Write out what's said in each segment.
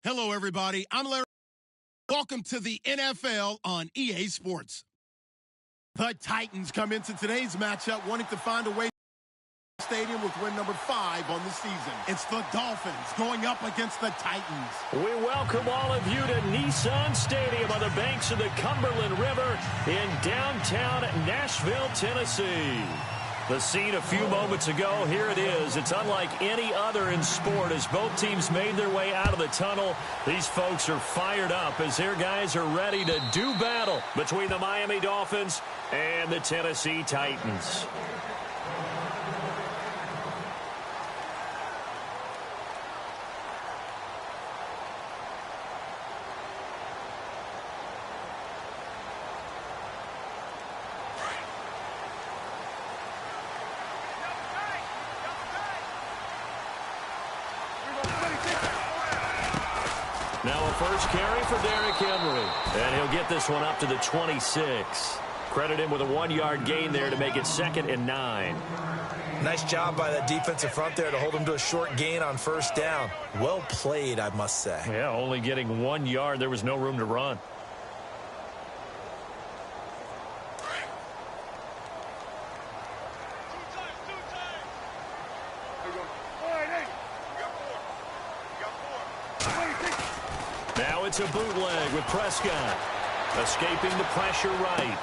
Hello, everybody. I'm Larry. Welcome to the NFL on EA Sports. The Titans come into today's matchup wanting to find a way to the stadium with win number 5 on the season. It's the Dolphins going up against the Titans. We welcome all of you to Nissan Stadium on the banks of the Cumberland River in downtown Nashville, Tennessee. The scene a few moments ago, here it is. It's unlike any other in sport as both teams made their way out of the tunnel. These folks are fired up as their guys are ready to do battle between the Miami Dolphins and the Tennessee Titans. Now a first carry for Derrick Henry. And he'll get this one up to the 26. Credit him with a 1-yard gain there to make it 2nd and 9. Nice job by that defensive front there to hold him to a short gain on first down. Well played, I must say. Yeah, only getting 1 yard. There was no room to run. Now it's a bootleg with Prescott. Escaping the pressure right.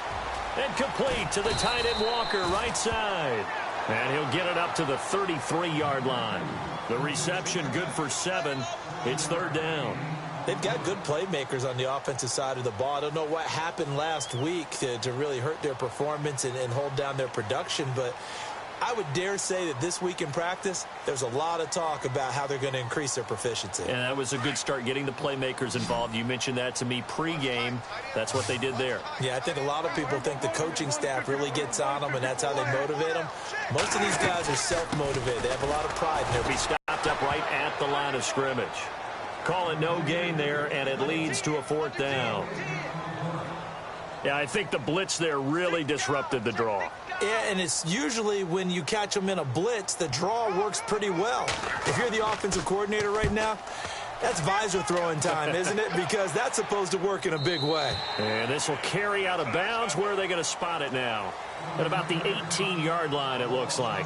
And complete to the tight end Walker right side. And he'll get it up to the 33-yard line. The reception good for 7. It's 3rd down. They've got good playmakers on the offensive side of the ball. I don't know what happened last week to really hurt their performance and hold down their production, but I would dare say that this week in practice, there's a lot of talk about how they're going to increase their proficiency. And that was a good start, getting the playmakers involved. You mentioned that to me pregame. That's what they did there. Yeah, I think a lot of people think the coaching staff really gets on them, and that's how they motivate them. Most of these guys are self-motivated. They have a lot of pride in their. Be stopped up right at the line of scrimmage. Call it no gain there, and it leads to a 4th down. Yeah, I think the blitz there really disrupted the draw. Yeah, and it's usually when you catch them in a blitz, the draw works pretty well. If you're the offensive coordinator right now, that's visor throwing time, isn't it? Because that's supposed to work in a big way. And this will carry out of bounds. Where are they going to spot it now? At about the 18-yard line, it looks like.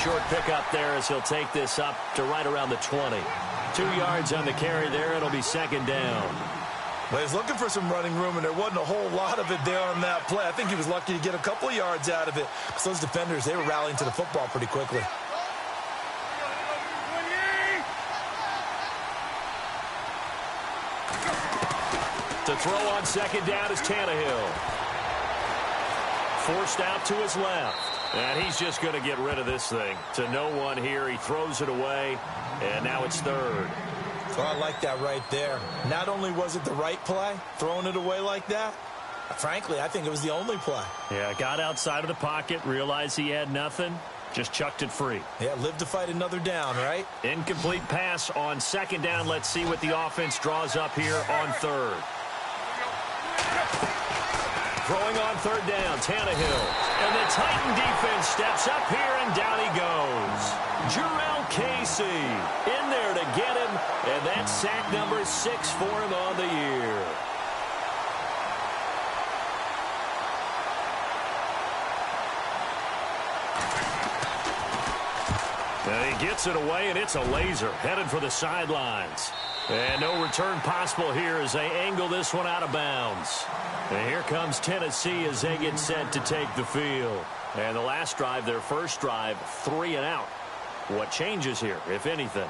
Short pickup there as he'll take this up to right around the 20. 2 yards on the carry there. It'll be 2nd down. Well, he's looking for some running room, and there wasn't a whole lot of it there on that play. I think he was lucky to get a couple of yards out of it because those defenders, they were rallying to the football pretty quickly. To throw on 2nd down is Tannehill. Forced out to his left. And he's just going to get rid of this thing. To no one here. He throws it away. And now it's 3rd. Well, I like that right there. Not only was it the right play, throwing it away like that, frankly, I think it was the only play. Yeah, got outside of the pocket, realized he had nothing, just chucked it free. Yeah, live to fight another down, right? Incomplete pass on 2nd down. Let's see what the offense draws up here on 3rd. Throwing on 3rd down, Tannehill. And the Titan defense steps up here, and down he goes. Jurrell Casey in there to get him, and that's sack number 6 for him on the year. And he gets it away, and it's a laser headed for the sidelines. And no return possible here as they angle this one out of bounds. And here comes Tennessee as they get set to take the field. And the last drive, their first drive, 3 and out. What changes here, if anything?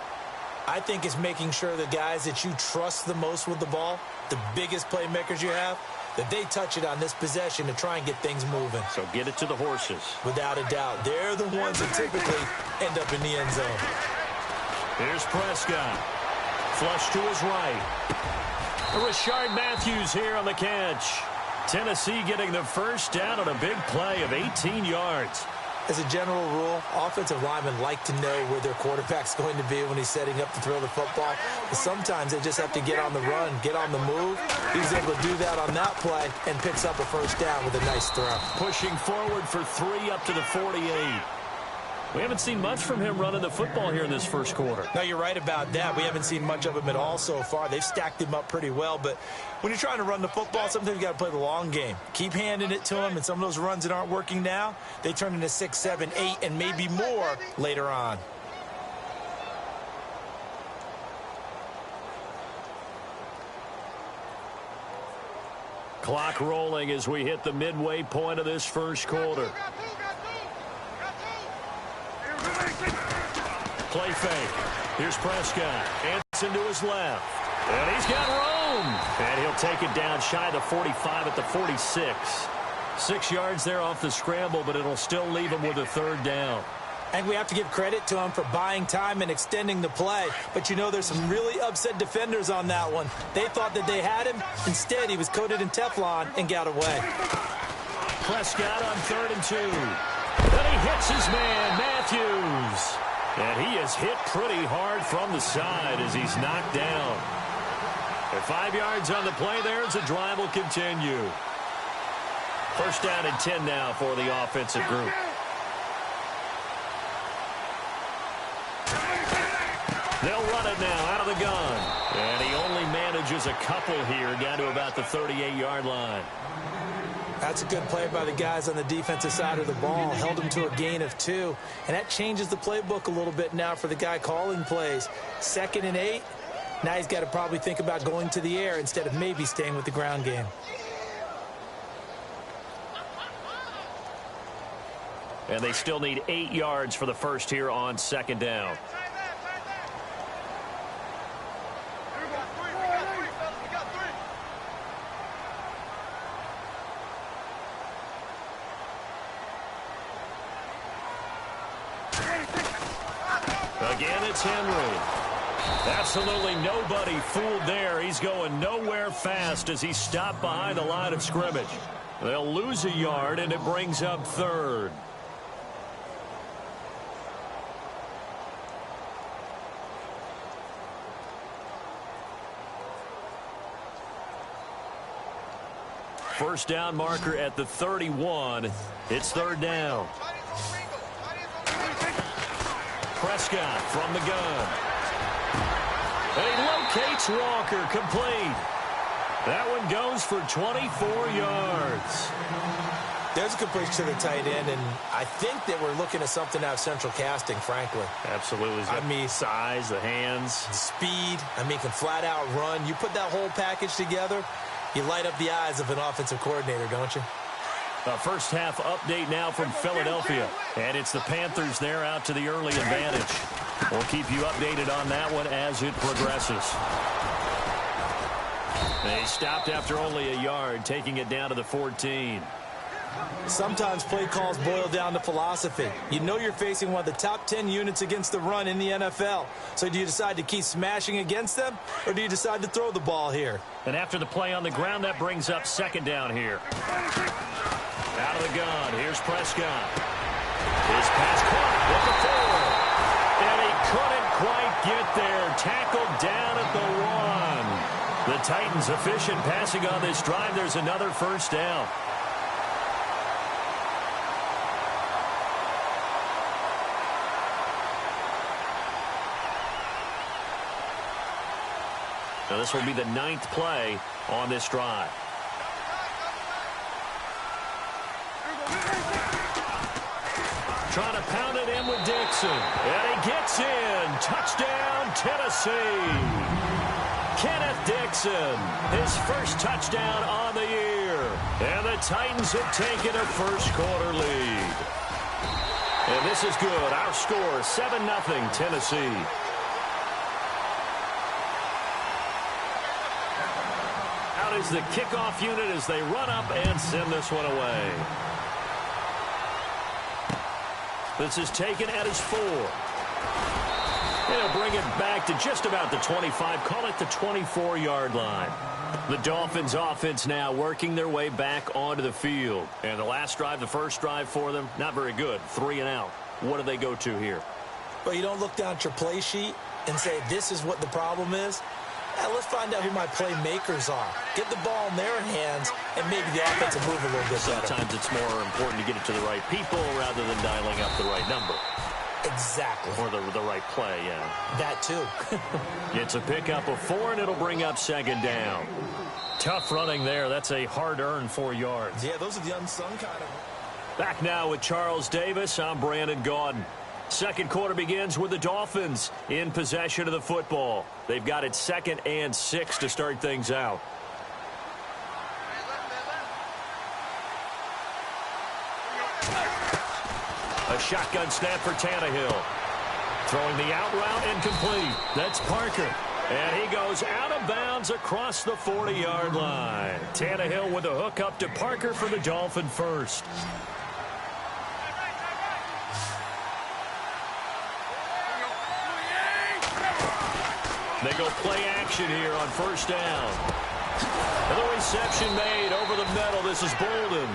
I think it's making sure the guys that you trust the most with the ball, the biggest playmakers you have, that they touch it on this possession to try and get things moving. So get it to the horses. Without a doubt. They're the ones that typically end up in the end zone. Here's Prescott. Flush to his right. Rashard Matthews here on the catch. Tennessee getting the first down on a big play of 18 yards. As a general rule, offensive linemen like to know where their quarterback's going to be when he's setting up to throw the football. But sometimes they just have to get on the run, get on the move. He's able to do that on that play and picks up a first down with a nice throw. Pushing forward for 3 up to the 48. We haven't seen much from him running the football here in this first quarter. No, you're right about that. We haven't seen much of him at all so far. They've stacked him up pretty well, but when you're trying to run the football, sometimes you got to play the long game. Keep handing it to him, and some of those runs that aren't working now, they turn into 6, 7, 8, and maybe more later on. Clock rolling as we hit the midway point of this first quarter. Play fake. Here's Prescott. Anson to his left. And he's got room. And he'll take it down shy of the 45 at the 46. 6 yards there off the scramble, but it'll still leave him with a third down. And we have to give credit to him for buying time and extending the play. But, you know, there's some really upset defenders on that one. They thought that they had him. Instead, he was coated in Teflon and got away. Prescott on 3rd and 2. And he hits his man, Matthews. And he is hit pretty hard from the side as he's knocked down. At 5 yards on the play there as the drive will continue. First down and 10 now for the offensive group. They'll run it now out of the gun. And he only manages a couple here down to about the 38-yard line. That's a good play by the guys on the defensive side of the ball. Held him to a gain of 2. And that changes the playbook a little bit now for the guy calling plays. 2nd and 8. Now he's got to probably think about going to the air instead of maybe staying with the ground game. And they still need 8 yards for the first here on 2nd down. Again, it's Henry. Absolutely nobody fooled there. He's going nowhere fast as he stopped behind the line of scrimmage. They'll lose a yard, and it brings up 3rd. First down marker at the 31. It's 3rd down. Prescott from the gun. And he locates Walker, complete. That one goes for 24 yards. There's a completion to the tight end, and I think that we're looking at something out of central casting, frankly. Absolutely. I mean, size, the hands. Speed. I mean, can flat out run. You put that whole package together, you light up the eyes of an offensive coordinator, don't you? A first half update now from Philadelphia. And it's the Panthers there out to the early advantage. We'll keep you updated on that one as it progresses. They stopped after only a yard, taking it down to the 14. Sometimes play calls boil down to philosophy. You know you're facing one of the top 10 units against the run in the NFL. So do you decide to keep smashing against them, or do you decide to throw the ball here? And after the play on the ground, that brings up 2nd down here. Out of the gun, here's Prescott. His pass caught with the 4. And he couldn't quite get there. Tackled down at the 1. The Titans efficient passing on this drive. There's another first down. Now this will be the 9th play on this drive. Trying to pound it in with Dixon. And he gets in. Touchdown, Tennessee. Kenneth Dixon, his first touchdown on the year. And the Titans have taken a first quarter lead. And this is good. Our score, 7-0 Tennessee. Out is the kickoff unit as they run up and send this one away. This is taken at his 4. And he'll bring it back to just about the 25, call it the 24-yard line. The Dolphins offense now working their way back onto the field. And the last drive, the first drive for them, not very good. 3 and out. What do they go to here? Well, you don't look down at your play sheet and say, this is what the problem is. Let's find out who my playmakers are. Get the ball in their hands, and maybe the offense will move a little bit better. Sometimes it's more important to get it to the right people rather than dialing up the right number. Exactly. Or the right play, yeah. That too. It's a pickup of 4, and it'll bring up second down. Tough running there. That's a hard-earned 4 yards. Yeah, those are the unsung kind of. Back now with Charles Davis. I'm Brandon Gaudin. Second quarter begins with the Dolphins in possession of the football. They've got it 2nd and 6 to start things out. A shotgun snap for Tannehill. Throwing the out route incomplete. That's Parker. And he goes out of bounds across the 40-yard line. Tannehill with a hook up to Parker for the Dolphin first. They go play action here on first down. And the reception made over the middle. This is Bolden.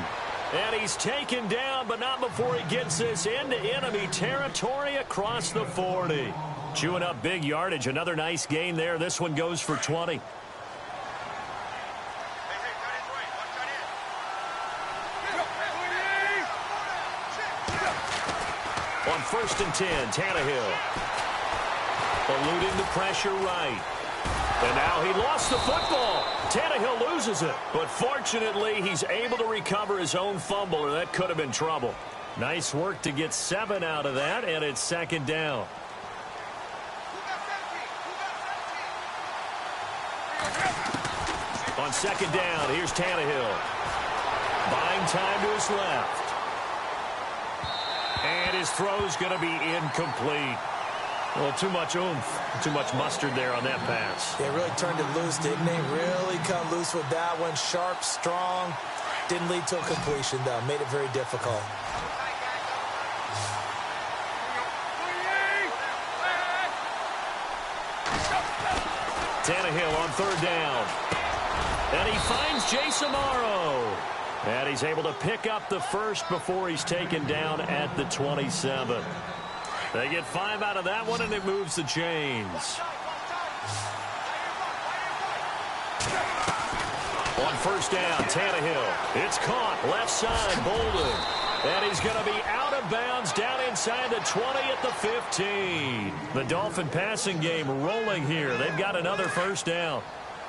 And he's taken down, but not before he gets this into enemy territory across the 40. Chewing up big yardage. Another nice gain there. This one goes for 20. On 1st and 10, Tannehill. Eluding the pressure right. And now he lost the football. Tannehill loses it. But fortunately, he's able to recover his own fumble, or that could have been trouble. Nice work to get 7 out of that, and it's second down. On second down, here's Tannehill. Buying time to his left. And his throw's going to be incomplete. Well, too much oomph, too much mustard there on that pass. They really turned it loose, didn't they? Really cut loose with that one. Sharp, strong. Didn't lead to a completion, though. Made it very difficult. Tannehill on 3rd down. And he finds Jason Morrow. And he's able to pick up the first before he's taken down at the 27. They get 5 out of that one, and it moves the chains. On first down, Tannehill. It's caught. Left side, Bolden. And he's going to be out of bounds down inside the 20 at the 15. The Dolphin passing game rolling here. They've got another first down.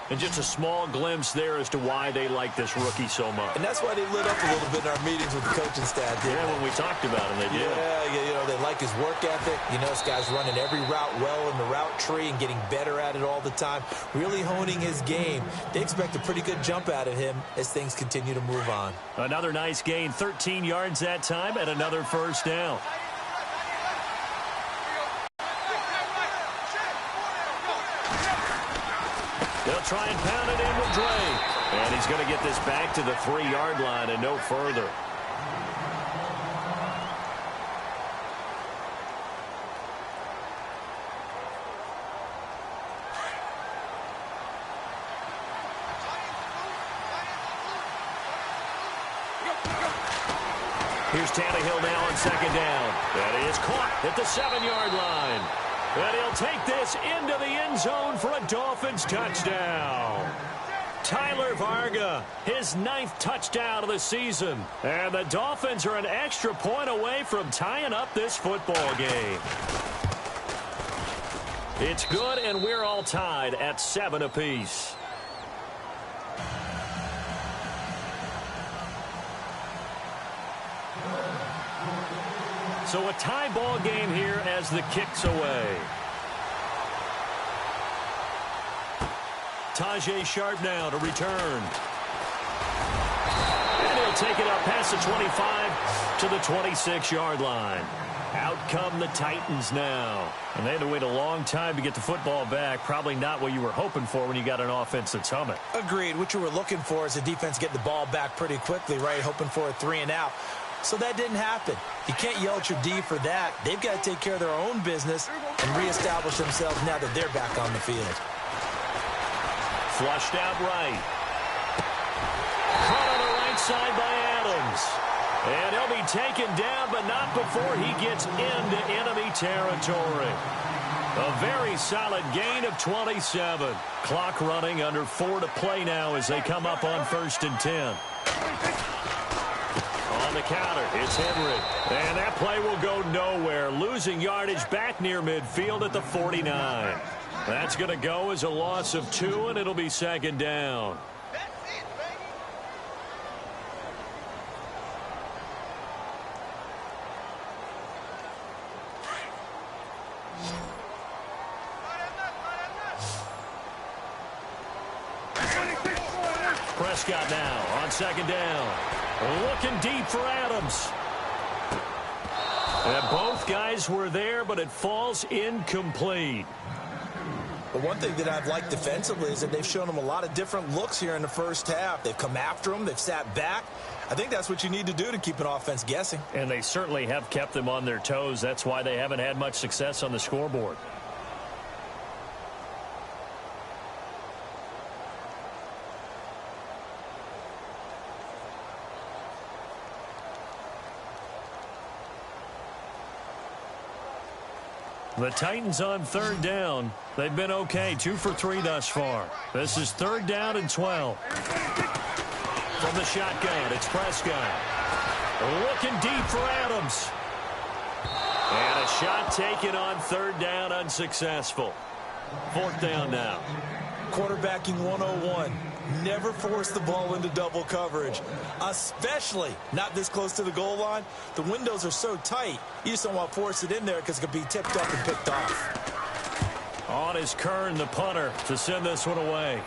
And just a small glimpse there as to why they like this rookie so much. And that's why they lit up a little bit in our meetings with the coaching staff. Yeah, when we talked about him, they did. Yeah, you know, they like his work ethic. You know, this guy's running every route well in the route tree and getting better at it all the time. Really honing his game. They expect a pretty good jump out of him as things continue to move on. Another nice gain, 13 yards that time, and another first down. They'll try and pound it in with Drake. And he's going to get this back to the 3-yard line and no further. Here's Tannehill now on second down. And he is caught at the 7-yard line. And he'll take this into the end zone for a Dolphins touchdown. Tyler Varga, his 9th touchdown of the season. And the Dolphins are an extra point away from tying up this football game. It's good, and we're all tied at 7 apiece. So a tie ball game here as the kick's away. Tajay Sharp now to return. And he'll take it up past the 25 to the 26-yard line. Out come the Titans now. And they had to wait a long time to get the football back. Probably not what you were hoping for when you got an offense that's humming. Agreed. What you were looking for is the defense get the ball back pretty quickly, right? Hoping for a 3 and out. So that didn't happen. You can't yell at your D for that. They've got to take care of their own business and reestablish themselves now that they're back on the field. Flushed out right. Caught on the right side by Adams. And he'll be taken down, but not before he gets into enemy territory. A very solid gain of 27. Clock running, under 4 to play now as they come up on 1st and 10. On the counter, it's Henry. And that play will go nowhere. Losing yardage back near midfield at the 49. That's going to go as a loss of 2, and it'll be 2nd down. Prescott now on 2nd down. Looking deep for Adams. And both guys were there, but it falls incomplete. The one thing that I've liked defensively is that they've shown them a lot of different looks here in the first half. They've come after them. They've sat back. I think that's what you need to do to keep an offense guessing. And they certainly have kept them on their toes. That's why they haven't had much success on the scoreboard. The Titans on 3rd down. They've been okay, 2 for 3 thus far. This is 3rd down and 12. From the shotgun, it's Prescott. Looking deep for Adams. And a shot taken on 3rd down, unsuccessful. 4th down now. Quarterbacking 101. Never force the ball into double coverage, especially not this close to the goal line. The windows are so tight, you just don't want to force it in there because it could be tipped up and picked off. On is Kern, the punter, to send this one away.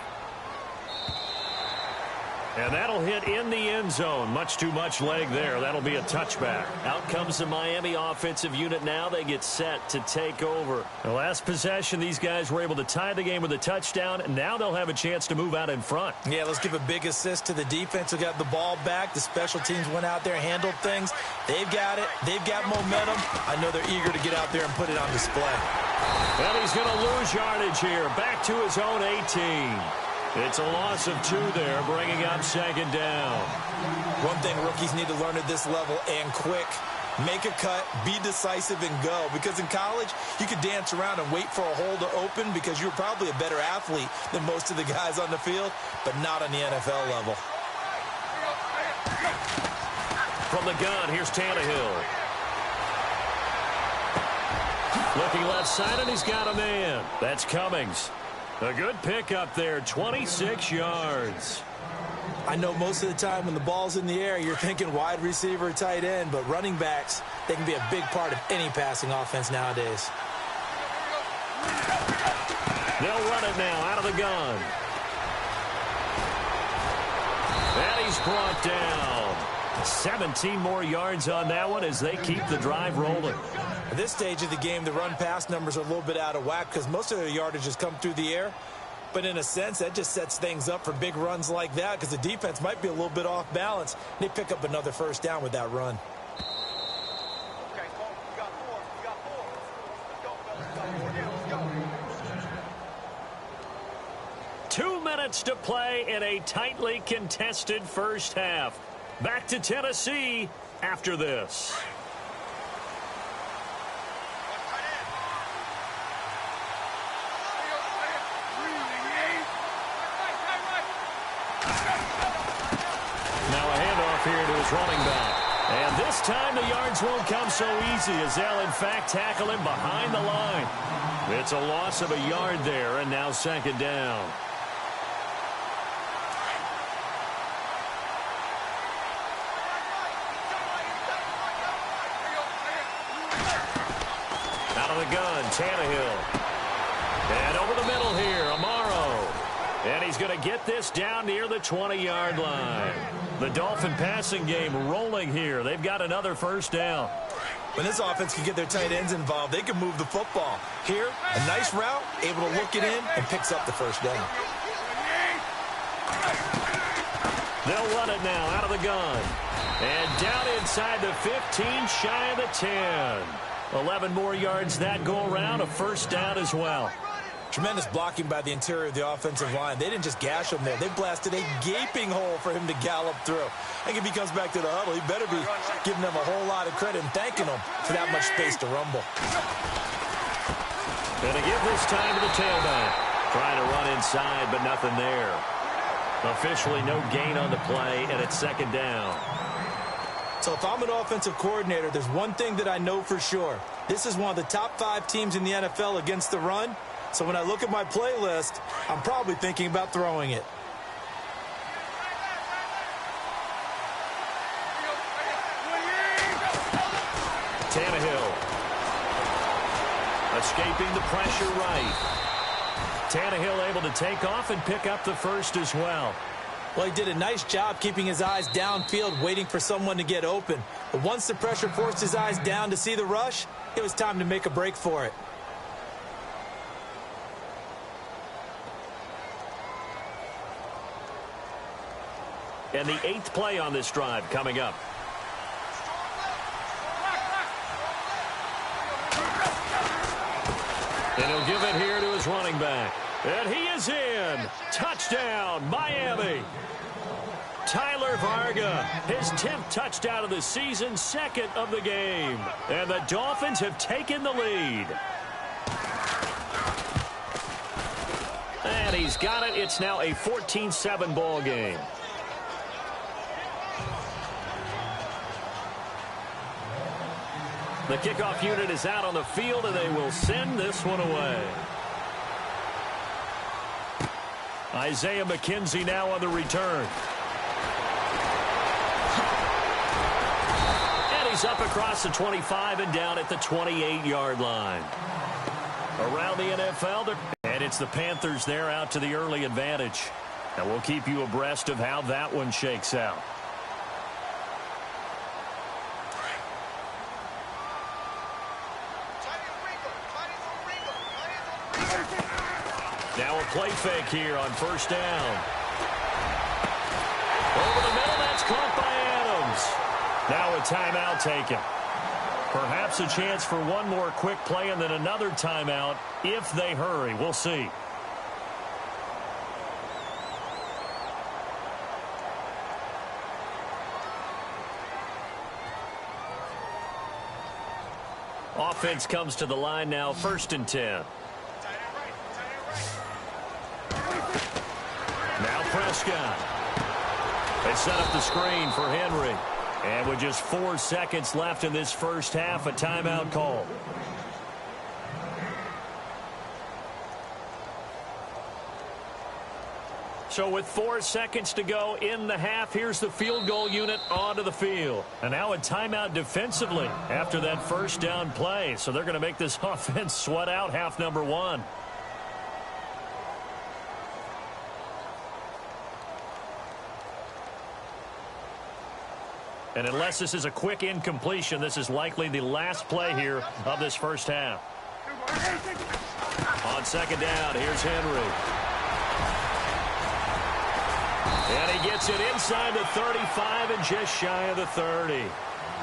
And that'll hit in the end zone. Much too much leg there. That'll be a touchback. Out comes the Miami offensive unit now. They get set to take over. The last possession, these guys were able to tie the game with a touchdown. And now they'll have a chance to move out in front. Yeah, let's give a big assist to the defense who got the ball back. The special teams went out there, handled things. They've got it. They've got momentum. I know they're eager to get out there and put it on display. Well, he's going to lose yardage here. Back to his own 18. It's a loss of 2 there, bringing up 2nd down. One thing rookies need to learn at this level, and quick. Make a cut, be decisive, and go. Because in college, you could dance around and wait for a hole to open because you're probably a better athlete than most of the guys on the field, but not on the NFL level. From the gun, here's Tannehill. Looking left side, and he's got a man. That's Cummings. A good pick up there, 26 yards. I know most of the time when the ball's in the air, you're thinking wide receiver, tight end, but running backs, they can be a big part of any passing offense nowadays. They'll run it now out of the gun. And he's brought down. 17 more yards on that one as they keep the drive rolling. At this stage of the game, the run-pass numbers are a little bit out of whack because most of their yardage has come through the air. But in a sense, that just sets things up for big runs like that because the defense might be a little bit off balance. They pick up another 1st down with that run. Okay, we got 4. We got 4. Let's go, fellas. Let's go. 2 minutes to play in a tightly contested first half. Back to Tennessee after this. Now a handoff here to his running back. And this time the yards won't come so easy as they'll in fact tackle him behind the line. It's a loss of a yard there, and now 2nd down. Out of the gun, Tannehill. And over the middle here, Amaro. And he's going to get this down near the 20-yard line. The Dolphin passing game rolling here. They've got another 1st down. When this offense can get their tight ends involved, they can move the football. Here, a nice route, able to look it in, and picks up the 1st down. They'll run it now out of the gun. And down inside the 15, shy of the 10. 11 more yards that go around, a first down as well. Tremendous blocking by the interior of the offensive line. They didn't just gash him there. They blasted a gaping hole for him to gallop through. I think if he comes back to the huddle, he better be giving them a whole lot of credit and thanking them for that much space to rumble. Going to give this time to the tailback. Trying to run inside, but nothing there. Officially no gain on the play, and it's second down. So if I'm an offensive coordinator, there's one thing that I know for sure. This is one of the top 5 teams in the NFL against the run. So when I look at my playlist, I'm probably thinking about throwing it. Tannehill. Escaping the pressure right. Tannehill able to take off and pick up the first as well. Well, he did a nice job keeping his eyes downfield, waiting for someone to get open. But once the pressure forced his eyes down to see the rush, it was time to make a break for it. And the 8th play on this drive coming up. And he'll give it here to his running back. And he is in. Touchdown, Miami. Tyler Varga, his 10th touchdown of the season, 2nd of the game. And the Dolphins have taken the lead. And he's got it. It's now a 14-7 ball game. The kickoff unit is out on the field, and they will send this one away. Isaiah McKenzie now on the return. And he's up across the 25 and down at the 28-yard line. Around the NFL, and it's the Panthers there out to the early advantage. And we'll keep you abreast of how that one shakes out. Now a play fake here on first down. Over the middle, that's caught by Adams. Now a timeout taken. Perhaps a chance for one more quick play and then another timeout if they hurry. We'll see. Offense comes to the line now, 1st and 10. Now Prescott. They set up the screen for Henry. And with just 4 seconds left in this first half, a timeout call. So with 4 seconds to go in the half, here's the field goal unit onto the field. And now a timeout defensively after that first down play. So they're going to make this offense sweat out half number 1. And unless this is a quick incompletion, this is likely the last play here of this first half. On second down, here's Henry. And he gets it inside the 35 and just shy of the 30.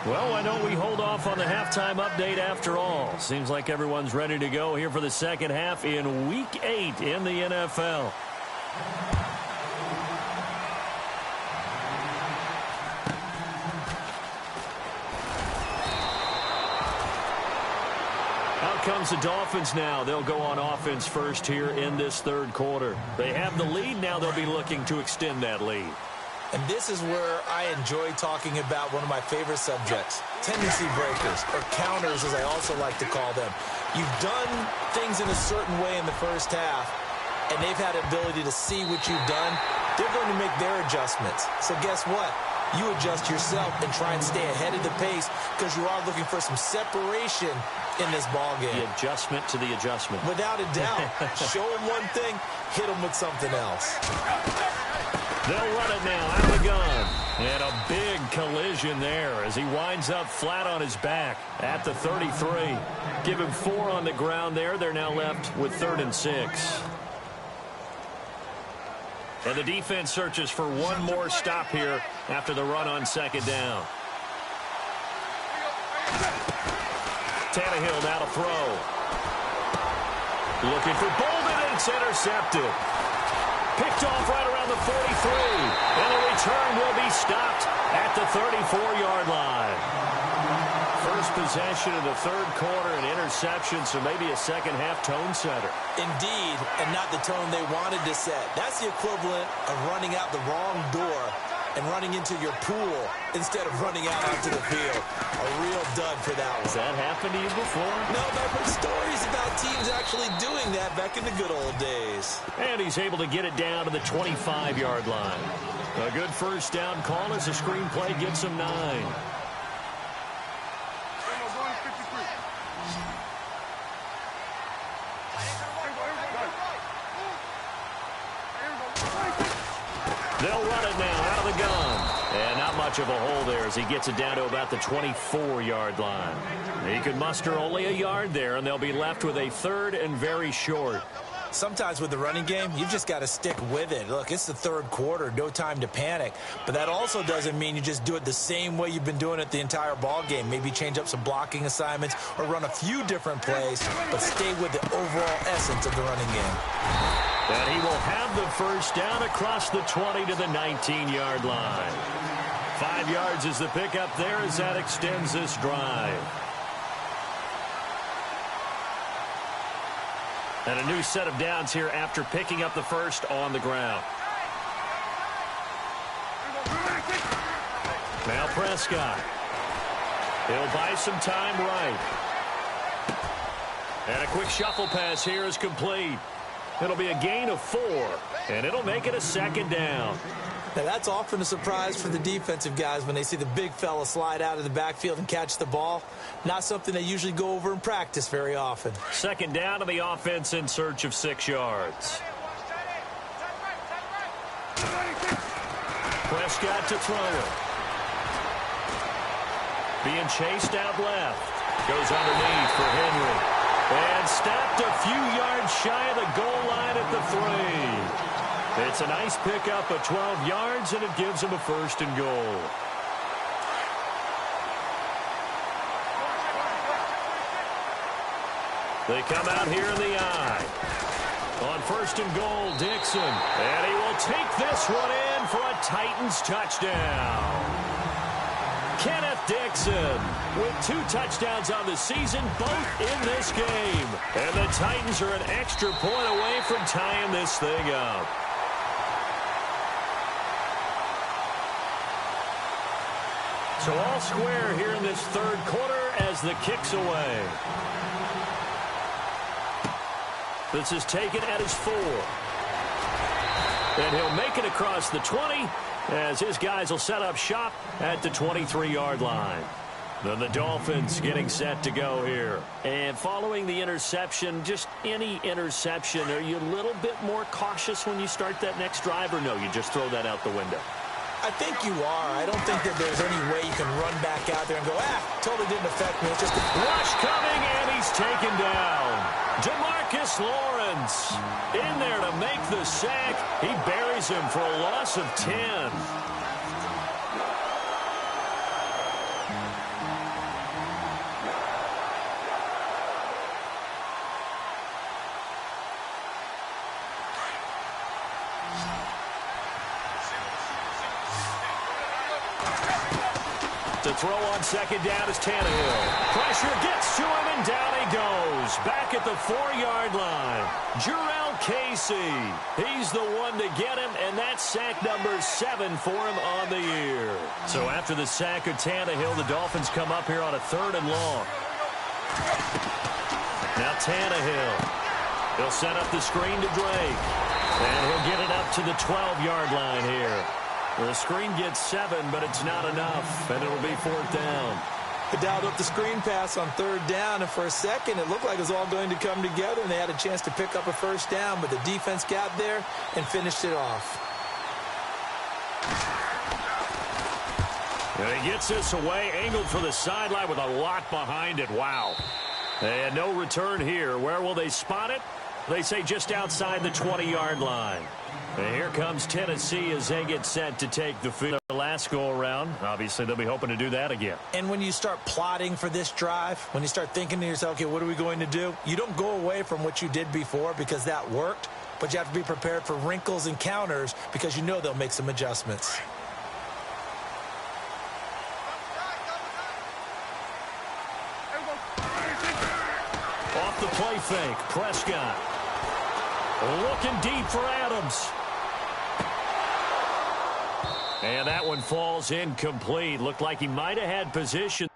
Well, why don't we hold off on the halftime update after all? Seems like everyone's ready to go here for the second half in Week 8 in the NFL. Comes the Dolphins now. They'll go on offense first here in this third quarter. They have the lead. Now they'll be looking to extend that lead. And this is where I enjoy talking about one of my favorite subjects, tendency breakers, or counters as I also like to call them. You've done things in a certain way in the first half, and they've had the ability to see what you've done. They're going to make their adjustments. So guess what? You adjust yourself and try and stay ahead of the pace because you are looking for some separation in this ball game. The adjustment to the adjustment. Without a doubt. Show them one thing, hit them with something else. They'll run it now out of the gun. And a big collision there as he winds up flat on his back at the 33. Give him 4 on the ground there. They're now left with 3rd and 6. And the defense searches for one more stop here after the run on second down. Tannehill now to throw. Looking for Bolden, and it's intercepted. Picked off right around the 43. And the return will be stopped at the 34-yard line. First possession of the third quarter, an interception, so maybe a second-half tone setter. Indeed, and not the tone they wanted to set. That's the equivalent of running out the wrong door and running into your pool instead of running out onto the field. A real dud for that one. Has that happened to you before? No, but I've heard stories about teams actually doing that back in the good old days. And he's able to get it down to the 25-yard line. A good first down call as the screenplay gets him 9. They'll run it now out of the gun. And not much of a hole there as he gets it down to about the 24-yard line. He can muster only a yard there, and they'll be left with a third and very short. Sometimes with the running game, you've just got to stick with it. Look, it's the third quarter, no time to panic. But that also doesn't mean you just do it the same way you've been doing it the entire ball game. Maybe change up some blocking assignments or run a few different plays, but stay with the overall essence of the running game. And he will have the first down across the 20 to the 19-yard line. 5 yards is the pickup there as that extends this drive. And a new set of downs here after picking up the first on the ground. Now Prescott. He'll buy some time right. And a quick shuffle pass here is complete. It'll be a gain of 4, and it'll make it a second down. Now, that's often a surprise for the defensive guys when they see the big fella slide out of the backfield and catch the ball. Not something they usually go over in practice very often. Second down to the offense in search of 6 yards. Prescott to throw it. Being chased out left. Goes underneath for Henry. And stopped a few yards shy of the goal line at the 3. It's a nice pickup of 12 yards, and it gives him a first and goal. They come out here in the eye. On first and goal, Dixon. And he will take this one in for a Titans touchdown. Kenneth Dixon with 2 touchdowns on the season, both in this game. And the Titans are an extra point away from tying this thing up. So all square here in this third quarter as the kick's away. This is taken at his 4. And he'll make it across the 20 as his guys will set up shop at the 23-yard line. Then the Dolphins getting set to go here. And following the interception, just any interception, are you a little bit more cautious when you start that next drive, or no, you just throw that out the window? I think you are. I don't think that there's any way you can run back out there and go, totally didn't affect me. It's just a rush coming, and he's taken down. DeMarcus Lawrence in there to make the sack. He buries him for a loss of 10. To throw on second down is Tannehill. Pressure gets to him, and down he goes. Back at the 4-yard line. Jurrell Casey. He's the one to get him, and that's sack number 7 for him on the year. So after the sack of Tannehill, the Dolphins come up here on a 3rd and long. Now Tannehill. He'll set up the screen to Drake. And he'll get it up to the 12-yard line here. The screen gets 7, but it's not enough, and it'll be 4th down. They dialed up the screen pass on 3rd down, and for a second it looked like it was all going to come together, and they had a chance to pick up a first down, but the defense got there and finished it off. And he gets this away, angled for the sideline with a lot behind it. Wow. And no return here. Where will they spot it? They say just outside the 20-yard line. And here comes Tennessee as they get set to take the field. Their last go-around. Obviously, they'll be hoping to do that again. And when you start plotting for this drive, when you start thinking to yourself, okay, what are we going to do? You don't go away from what you did before because that worked, but you have to be prepared for wrinkles and counters because you know they'll make some adjustments. Off the play fake, Prescott. Looking deep for Adams. And that one falls incomplete. Looked like he might have had position.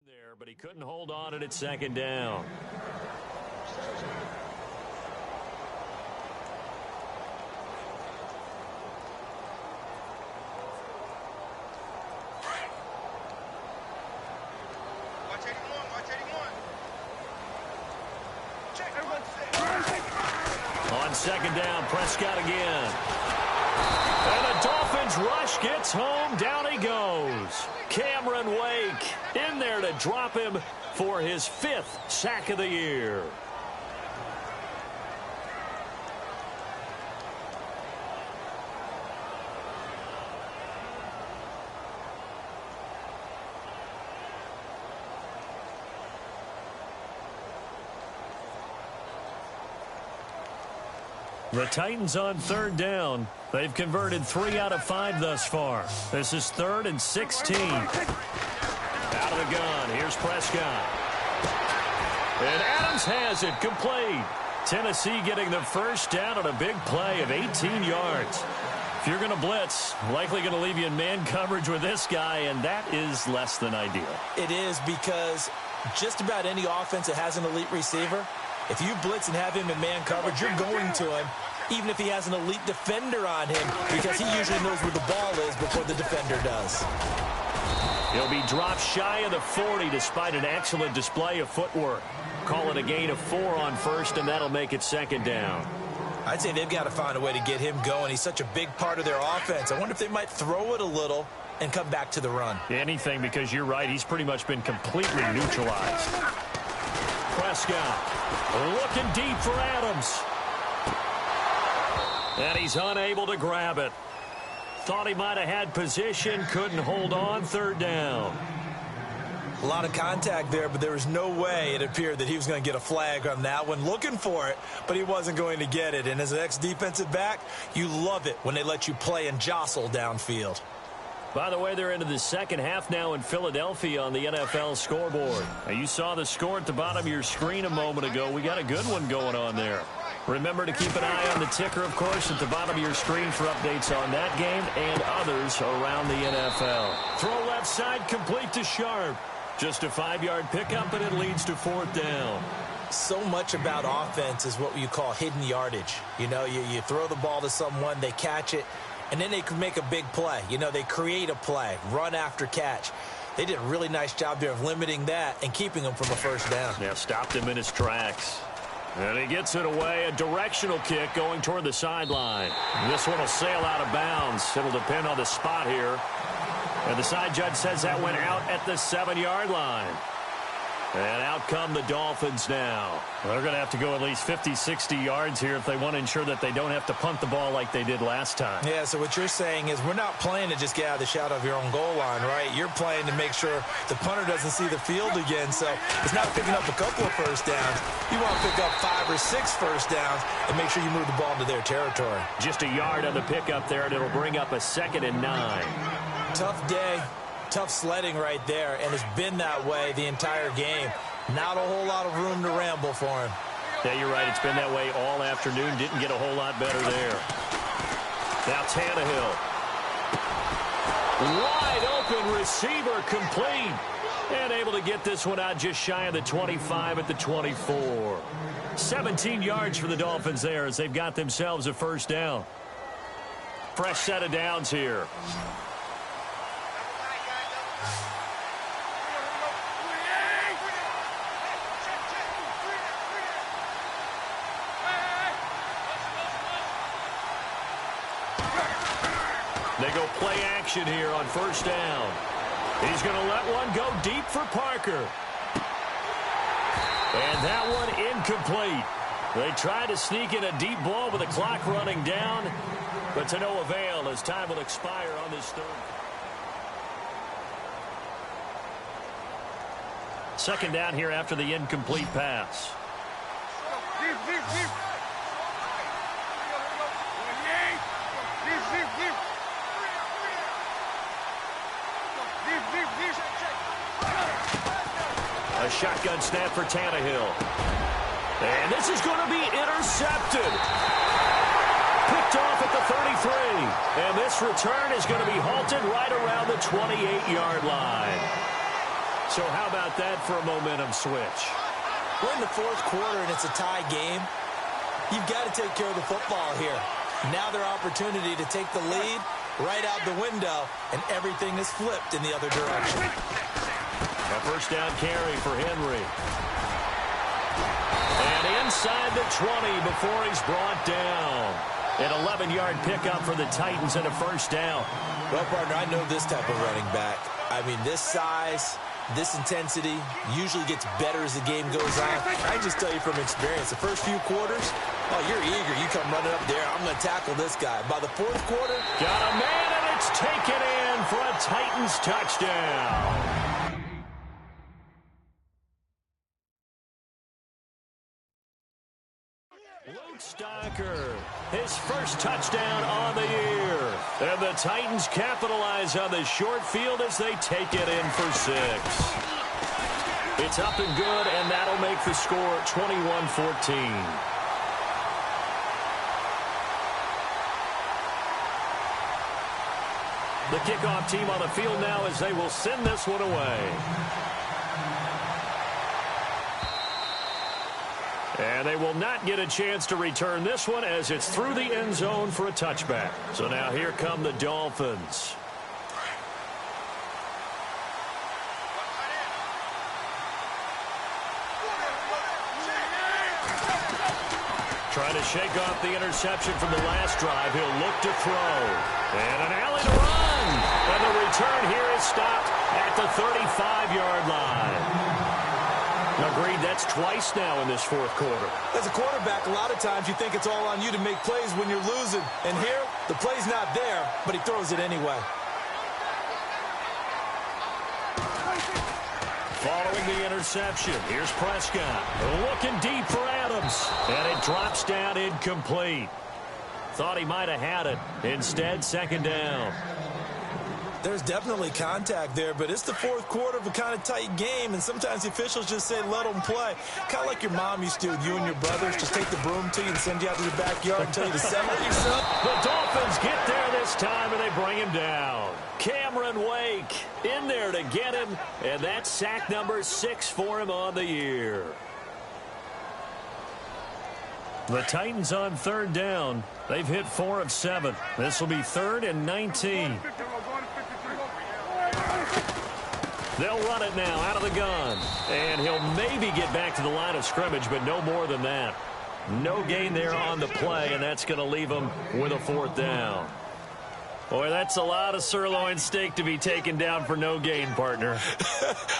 There, but he couldn't hold on at second down. Watch 81, watch 81. Check, everybody. On second down, Prescott again. And the Dolphins rush gets home. Down he goes. Cameron Wake in there to drop him for his 5th sack of the year. The Titans on third down. They've converted 3 out of 5 thus far. This is 3rd and 16. Out of the gun. Here's Prescott. And Adams has it complete. Tennessee getting the first down on a big play of 18 yards. If you're going to blitz, likely going to leave you in man coverage with this guy, and that is less than ideal. It is because just about any offense that has an elite receiver, if you blitz and have him in man coverage, you're going to him, even if he has an elite defender on him, because he usually knows where the ball is before the defender does. He'll be dropped shy of the 40 despite an excellent display of footwork. Call it a gain of 4 on first, and that'll make it second down. I'd say they've got to find a way to get him going. He's such a big part of their offense. I wonder if they might throw it a little and come back to the run. Anything, because you're right, he's pretty much been completely neutralized. Prescott looking deep for Adams. And he's unable to grab it. Thought he might have had position, couldn't hold on, third down. A lot of contact there, but there was no way it appeared that he was going to get a flag on that one. Looking for it, but he wasn't going to get it. And as an ex-defensive back, you love it when they let you play and jostle downfield. By the way, they're into the second half now in Philadelphia on the NFL scoreboard. Now, you saw the score at the bottom of your screen a moment ago. We got a good one going on there. Remember to keep an eye on the ticker, of course, at the bottom of your screen for updates on that game and others around the NFL. Throw left side, complete to Sharp. Just a 5-yard pickup, and it leads to 4th down. So much about offense is what you call hidden yardage. You know, you throw the ball to someone, they catch it, and then they can make a big play. You know, they create a play, run after catch. They did a really nice job there of limiting that and keeping him from a first down. Yeah, stopped him in his tracks. And he gets it away, a directional kick going toward the sideline. This one will sail out of bounds. It'll depend on the spot here. And the side judge says that went out at the 7-yard line. And out come the Dolphins now. They're going to have to go at least 50, 60 yards here if they want to ensure that they don't have to punt the ball like they did last time. Yeah, so what you're saying is we're not playing to just get out of the shadow of your own goal line, right? You're playing to make sure the punter doesn't see the field again. So it's not picking up a couple of first downs. You want to pick up 5 or 6 first downs and make sure you move the ball into their territory. Just a yard on the pickup there, and it'll bring up a 2nd and 9. Tough day. Tough sledding right there, and it's been that way the entire game. Not a whole lot of room to ramble for him. Yeah, you're right. It's been that way all afternoon. Didn't get a whole lot better there. Now Tannehill. Wide open receiver complete. And able to get this one out just shy of the 25 at the 24. 17 yards for the Dolphins there as they've got themselves a first down. Fresh set of downs here. They go play action here on first down. He's going to let one go deep for Parker. And that one incomplete. They tried to sneak in a deep ball with the clock running down, but to no avail as time will expire on this third. Second down here after the incomplete pass. A shotgun snap for Tannehill. And this is going to be intercepted. Picked off at the 33. And this return is going to be halted right around the 28-yard line. So how about that for a momentum switch? We're in the fourth quarter and it's a tie game. You've got to take care of the football here. Now their opportunity to take the lead right out the window, and everything is flipped in the other direction. A first down carry for Henry. And inside the 20 before he's brought down. An 11-yard pickup for the Titans and a first down. Well, partner, I know this type of running back. I mean, this size, this intensity usually gets better as the game goes on. I can just tell you from experience, the first few quarters, oh, you're eager. You come running up there. I'm going to tackle this guy. By the fourth quarter, got a man, and it's taken in for a Titans touchdown. Luke Stocker, his first touchdown on the year. And the Titans capitalize on the short field as they take it in for 6. It's up and good, and that'll make the score 21-14. The kickoff team on the field now as they will send this one away. And they will not get a chance to return this one as it's through the end zone for a touchback. So now here come the Dolphins. Trying to shake off the interception from the last drive. He'll look to throw. And an alley to run. And the return here is stopped at the 35-yard line. Agreed, that's twice now in this fourth quarter. As a quarterback, a lot of times you think it's all on you to make plays when you're losing. And here, the play's not there, but he throws it anyway. Following the interception, here's Prescott. Looking deep for Adams. And it drops down incomplete. Thought he might have had it. Instead, second down. There's definitely contact there, but it's the fourth quarter of a kind of tight game, and sometimes the officials just say, let them play. Kind of like your mom used to with you and your brothers. Just take the broom to you and send you out to the backyard and tell you to settle yourself. The Dolphins get there this time, and they bring him down. Cameron Wake in there to get him, and that's sack number 6 for him on the year. The Titans on third down. They've hit 4 of 7. This will be 3rd and 19. They'll run it now out of the gun. And he'll maybe get back to the line of scrimmage, but no more than that. No gain there on the play, and that's going to leave him with a 4th down. Boy, that's a lot of sirloin steak to be taken down for no gain, partner.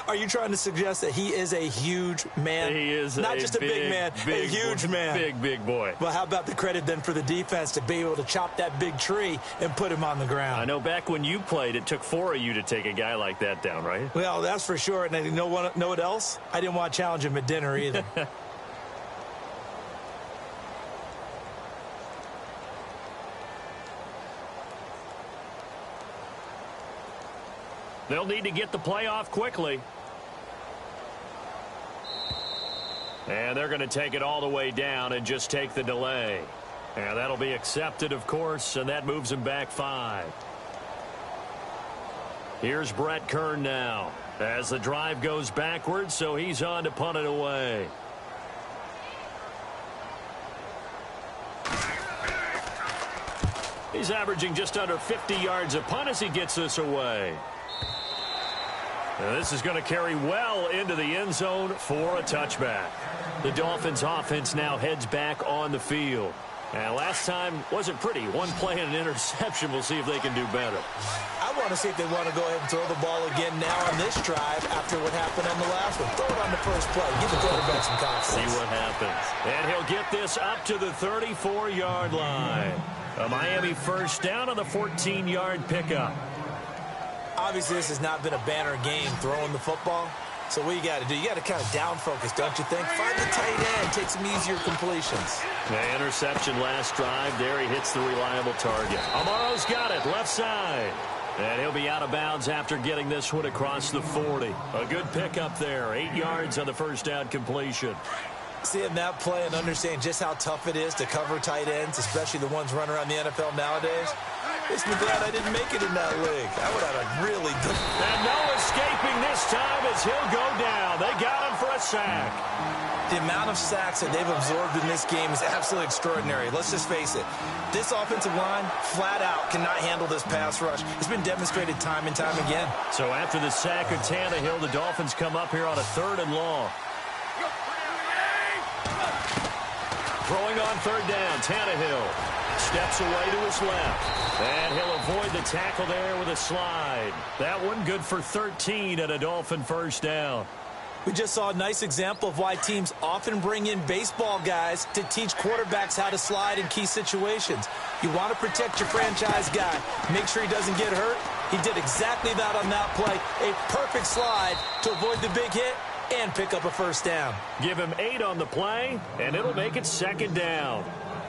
Are you trying to suggest that he is a huge man? He is not just a big man, a huge man. Big boy. Well, how about the credit then for the defense to be able to chop that big tree and put him on the ground? I know back when you played, it took 4 of you to take a guy like that down, right? Well, that's for sure. And you know what else? I didn't want to challenge him at dinner either. They'll need to get the play off quickly. And they're going to take it all the way down and just take the delay. And that'll be accepted, of course, and that moves him back 5. Here's Brett Kern now. As the drive goes backwards, so he's on to punt it away. He's averaging just under 50 yards a punt as he gets this away. And this is going to carry well into the end zone for a touchback. The Dolphins offense now heads back on the field. And last time wasn't pretty. One play and an interception. We'll see if they can do better. I want to see if they want to go ahead and throw the ball again now on this drive after what happened on the last one. Throw it on the first play. Give the quarterback some confidence. See what happens. And he'll get this up to the 34-yard line. A Miami first down on the 14-yard pickup. Obviously, this has not been a banner game throwing the football. So what you got to do, you got to kind of down focus, don't you think? Find the tight end, take some easier completions. The interception last drive. There he hits the reliable target. Amaro's got it, left side. And he'll be out of bounds after getting this one across the 40. A good pickup there, 8 yards on the first down completion. Seeing that play and understanding just how tough it is to cover tight ends, especially the ones running around the NFL nowadays, makes me glad I didn't make it in that league. I would have really done. And no escaping this time as he'll go down. They got him for a sack. The amount of sacks that they've absorbed in this game is absolutely extraordinary. Let's just face it. This offensive line, flat out, cannot handle this pass rush. It's been demonstrated time and time again. So after the sack of Tannehill, the Dolphins come up here on a 3rd and long. Throwing on 3rd down, Tannehill steps away to his left. And he'll avoid the tackle there with a slide. That one good for 13 and a Dolphin first down. We just saw a nice example of why teams often bring in baseball guys to teach quarterbacks how to slide in key situations. You want to protect your franchise guy. Make sure he doesn't get hurt. He did exactly that on that play. A perfect slide to avoid the big hit and pick up a first down. Give him 8 on the play, and it'll make it 2nd down.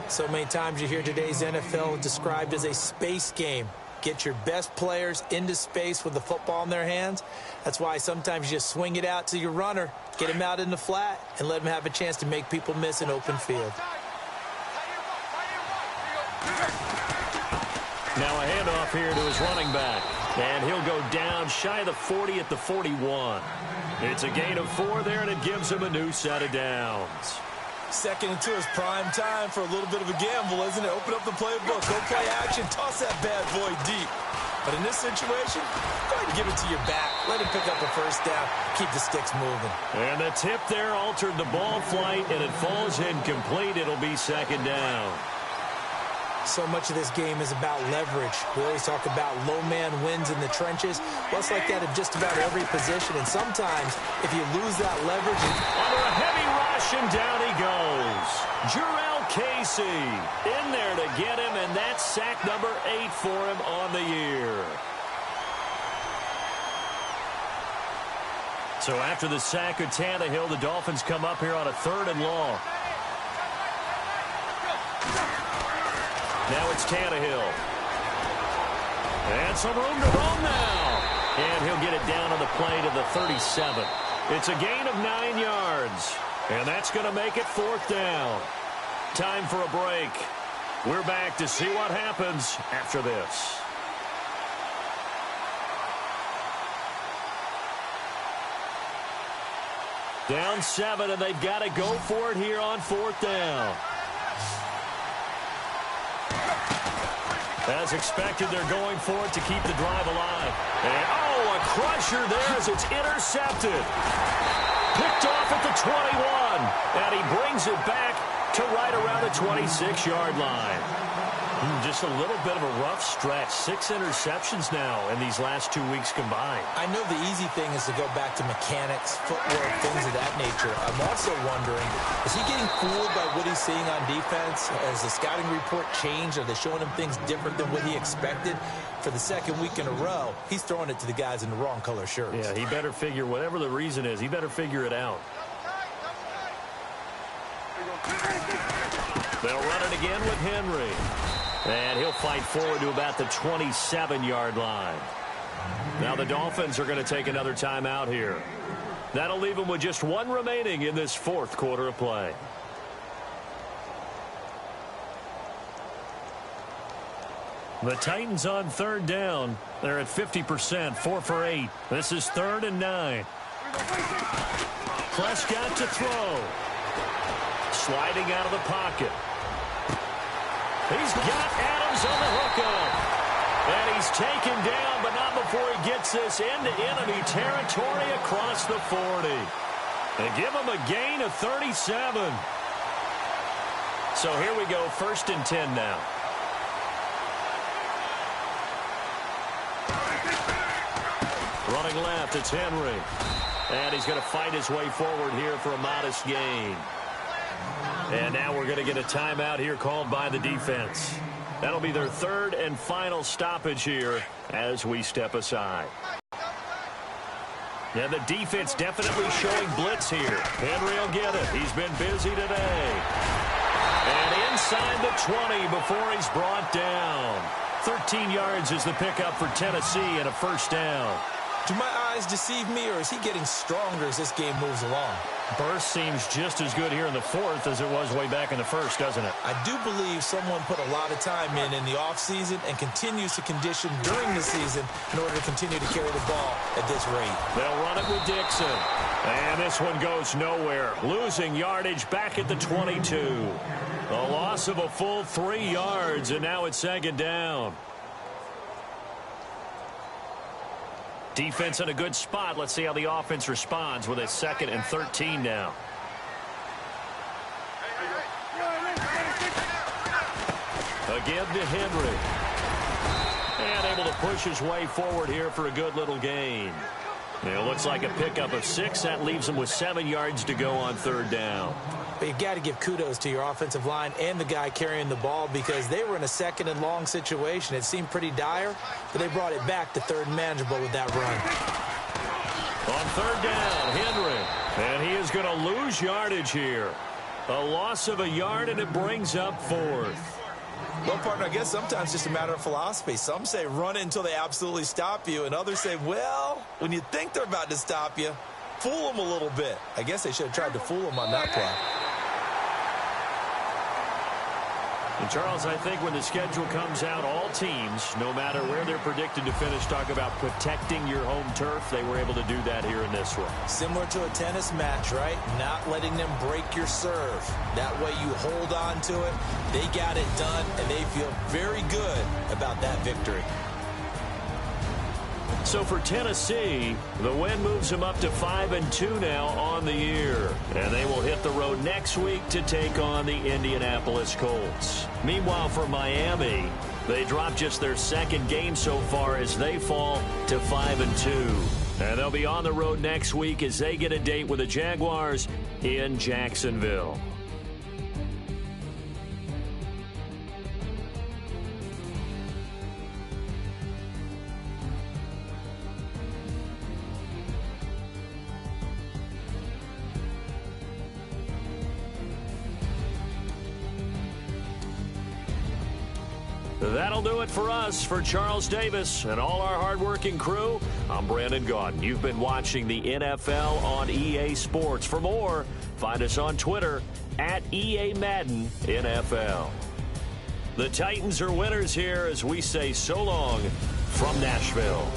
So many times you hear today's NFL described as a space game. Get your best players into space with the football in their hands. That's why sometimes you just swing it out to your runner, get him out in the flat, and let him have a chance to make people miss an open field. Now a handoff here to his running back. And he'll go down shy of the 40 at the 41. It's a gain of 4 there, and it gives him a new set of downs. 2nd and 2 is prime time for a little bit of a gamble, isn't it? Open up the playbook, go play action, toss that bad boy deep. But in this situation, go ahead and give it to your back. Let him pick up a first down. Keep the sticks moving. And the tip there altered the ball flight, and it falls incomplete. It'll be 2nd down. So much of this game is about leverage. We always talk about low man wins in the trenches. Well, it's like that in just about every position. And sometimes, if you lose that leverage... Under a heavy rush, and down he goes. Jurrell Casey in there to get him, and that's sack number 8 for him on the year. So after the sack of Tannehill, the Dolphins come up here on a 3rd and long. Now it's Tannehill. And some room to roam now. And he'll get it down on the play to the 37. It's a gain of 9 yards. And that's going to make it 4th down. Time for a break. We're back to see what happens after this. Down 7, and they've got to go for it here on 4th down. As expected, they're going for it to keep the drive alive. And, oh, a crusher there as it's intercepted. Picked off at the 21. And he brings it back to right around the 26-yard line. Just a little bit of a rough stretch. 6 interceptions now in these last 2 weeks combined. I know the easy thing is to go back to mechanics, footwork, things of that nature. I'm also wondering, is he getting fooled by what he's seeing on defense? Has the scouting report changed? Are they showing him things different than what he expected? For the 2nd week in a row, he's throwing it to the guys in the wrong color shirts. Yeah, he better figure, whatever the reason is, he better figure it out. They'll run it again with Henry. And he'll fight forward to about the 27-yard line. Now the Dolphins are going to take another timeout here. That'll leave them with just 1 remaining in this 4th quarter of play. The Titans on third down. They're at 50%, 4 for 8. This is 3rd and 9. Prescott to throw. Sliding out of the pocket. He's got Adams on the hookup. And he's taken down, but not before he gets this into enemy territory across the 40. They give him a gain of 37. So here we go, 1st and 10 now. Running left, it's Henry. And he's going to fight his way forward here for a modest gain. And now we're going to get a timeout here called by the defense. That'll be their 3rd and final stoppage here as we step aside. And the defense definitely showing blitz here. Henry will get it. He's been busy today. And inside the 20 before he's brought down. 13 yards is the pickup for Tennessee and a 1st down. Do my eyes deceive me, or is he getting stronger as this game moves along? Burst seems just as good here in the 4th as it was way back in the 1st, doesn't it? I do believe someone put a lot of time in the offseason and continues to condition during the season in order to continue to carry the ball at this rate. They'll run it with Dixon. And this one goes nowhere. Losing yardage back at the 22. A loss of a full 3 yards, and now it's 2nd down. Defense in a good spot. Let's see how the offense responds with a 2nd and 13 now. Again to Henry. And able to push his way forward here for a good little gain. It looks like a pickup of 6. That leaves him with 7 yards to go on 3rd down. But you got to give kudos to your offensive line and the guy carrying the ball, because they were in a 2nd and long situation. It seemed pretty dire, but they brought it back to 3rd and manageable with that run. On 3rd down, Henry. And he is going to lose yardage here. A loss of a yard, and it brings up 4th. Well, partner, I guess sometimes it's just a matter of philosophy. Some say run it until they absolutely stop you, and others say, well, when you think they're about to stop you, fool them a little bit. I guess they should have tried to fool them on that play. And Charles, I think when the schedule comes out, all teams, no matter where they're predicted to finish, talk about protecting your home turf. They were able to do that here in this one. Similar to a tennis match, right? Not letting them break your serve. That way you hold on to it. They got it done, and they feel very good about that victory. So for Tennessee, the win moves them up to 5-2 now on the year. And they will hit the road next week to take on the Indianapolis Colts. Meanwhile, for Miami, they drop just their 2nd game so far as they fall to 5-2. And they'll be on the road next week as they get a date with the Jaguars in Jacksonville. That'll do it for us. For Charles Davis and all our hardworking crew, I'm Brandon Gaudin. You've been watching the NFL on EA Sports. For more, find us on Twitter at EA Madden NFL. The Titans are winners here as we say so long from Nashville.